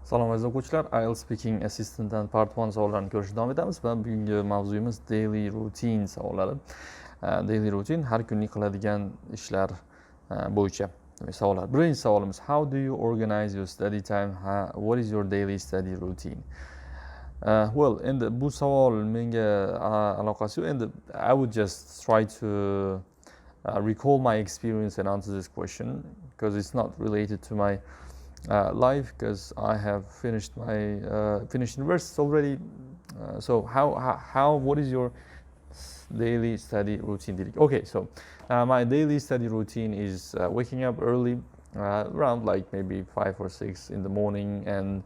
Salom aziz o'quvchilar, Ielts Speaking Assistant'dan Part 1 savollarni ko'rishga davom etamiz va bugungi mavzuyimiz daily routine savollari. Daily routine har kunlik qiladigan ishlar bo'yicha savollar. Birinchi savolimiz: How do you organize your study time? What is your daily study routine? Well, endi bu savol menga aloqasi yo'q. Endi I would just try to recall my experience and answer this question because it's not related to my life, because I have finished my finished university already. So what is your daily study routine? Okay, so my daily study routine is waking up early, around like maybe 5 or 6 in the morning, and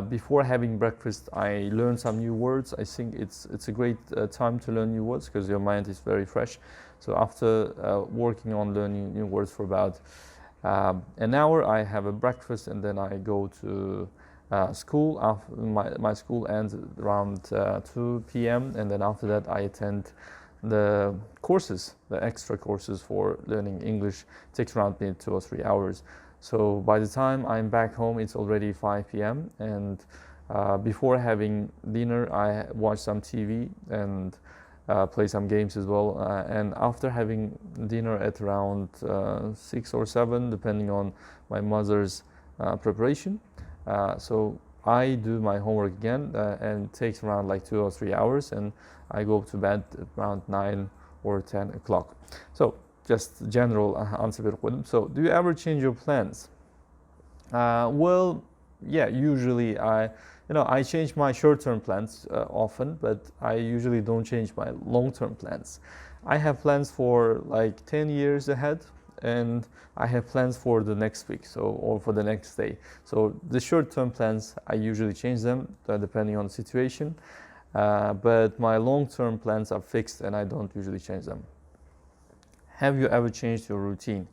before having breakfast I learn some new words. I think it's a great time to learn new words because your mind is very fresh. So after working on learning new words for about an hour, I have a breakfast, and then I go to school. My school ends around 2 p.m. and then after that I attend the courses, the extra courses for learning English. It takes around maybe 2 or 3 hours. So by the time I'm back home, it's already 5 p.m. and before having dinner, I watch some TV and play some games as well. And after having dinner at around 6 or 7, depending on my mother's preparation, so I do my homework again, and it takes around like 2 or 3 hours, and I go to bed around 9 or 10 o'clock. So just general answer. So do you ever change your plans? Well, yeah, usually I change my short-term plans often, but I usually don't change my long-term plans. I have plans for like 10 years ahead, and I have plans for the next week, or for the next day. So the short-term plans, I usually change them depending on the situation, but my long-term plans are fixed and I don't usually change them. Have you ever changed your routine?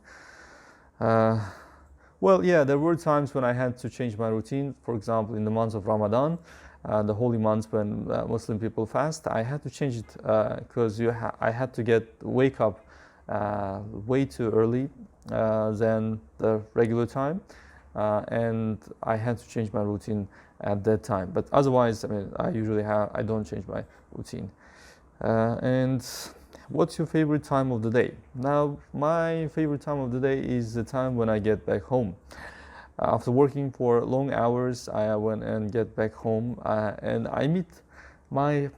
Well, yeah, there were times when I had to change my routine. For example, in the months of Ramadan, the holy months when Muslim people fast, I had to change it because I had to wake up way too early than the regular time, and I had to change my routine at that time. But otherwise, I don't change my routine. And what's your favorite time of the day? Now, my favorite time of the day is the time when I get back home. After working for long hours, I went and get back home, and I meet my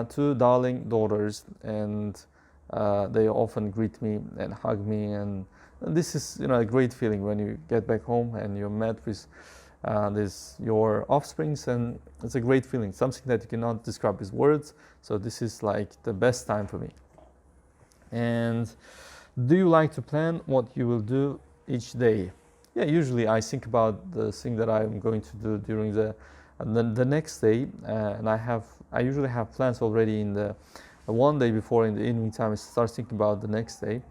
2 darling daughters, and they often greet me and hug me, and this is a great feeling when you get back home and you're met with your offsprings, and it's a great feeling, something that you cannot describe with words. So this is like the best time for me. And do you like to plan what you will do each day? Yeah, usually I think about the thing that I'm going to do during the next day, and I usually have plans already in the one day before. In the evening time, I start thinking about the next day,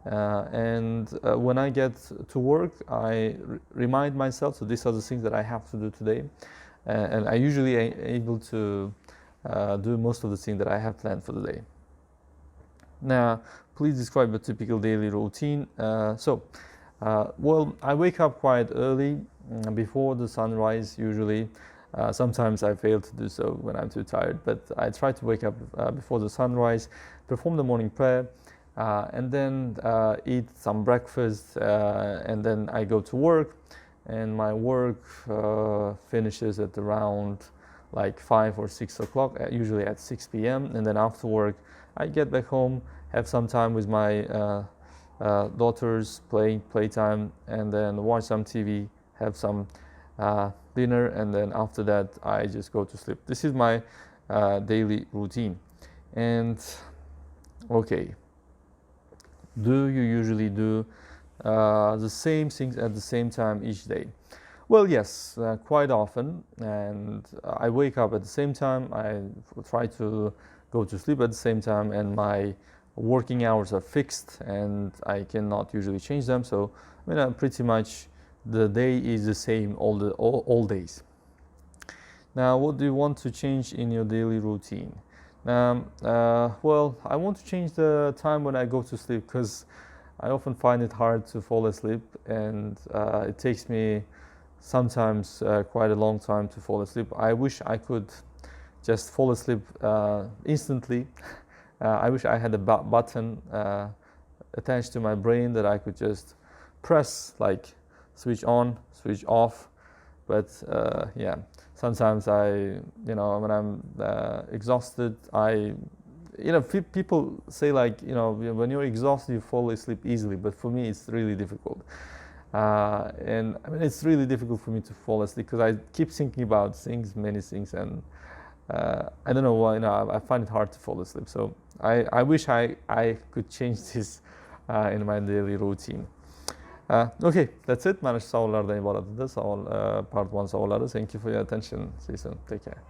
and when I get to work, I remind myself, so these are the things that I have to do today, and I usually able to do most of the things that I have planned for the day. Now, please describe a typical daily routine. Well, I wake up quite early, before the sunrise usually. Sometimes I fail to do so when I'm too tired, but I try to wake up before the sunrise, perform the morning prayer, and then eat some breakfast, and then I go to work, and my work finishes at around like 5 or 6 o'clock, usually at 6 p.m. And then after work, I get back home, have some time with my daughters, playtime, and then watch some TV, have some dinner, and then after that I just go to sleep. This is my daily routine. And okay, do you usually do the same things at the same time each day? Well, yes, quite often, and I wake up at the same time, I try to go to sleep at the same time, and my working hours are fixed and I cannot usually change them. So pretty much the day is the same all days. Now, what do you want to change in your daily routine? Well, I want to change the time when I go to sleep, because I often find it hard to fall asleep, and it takes me sometimes quite a long time to fall asleep. I wish I could just fall asleep instantly. I wish I had a button attached to my brain that I could just press, like switch on, switch off. But yeah, sometimes when I'm exhausted, people say, like, when you're exhausted, you fall asleep easily. But for me, it's really difficult. And I mean, it's really difficult for me to fall asleep because I keep thinking about many things, and I don't know why. I find it hard to fall asleep. So I wish I could change this in my daily routine. Okay, that's it. Mana shu savollardan iborat edi. Part 1 savollari. Thank you for your attention. See you soon. Take care.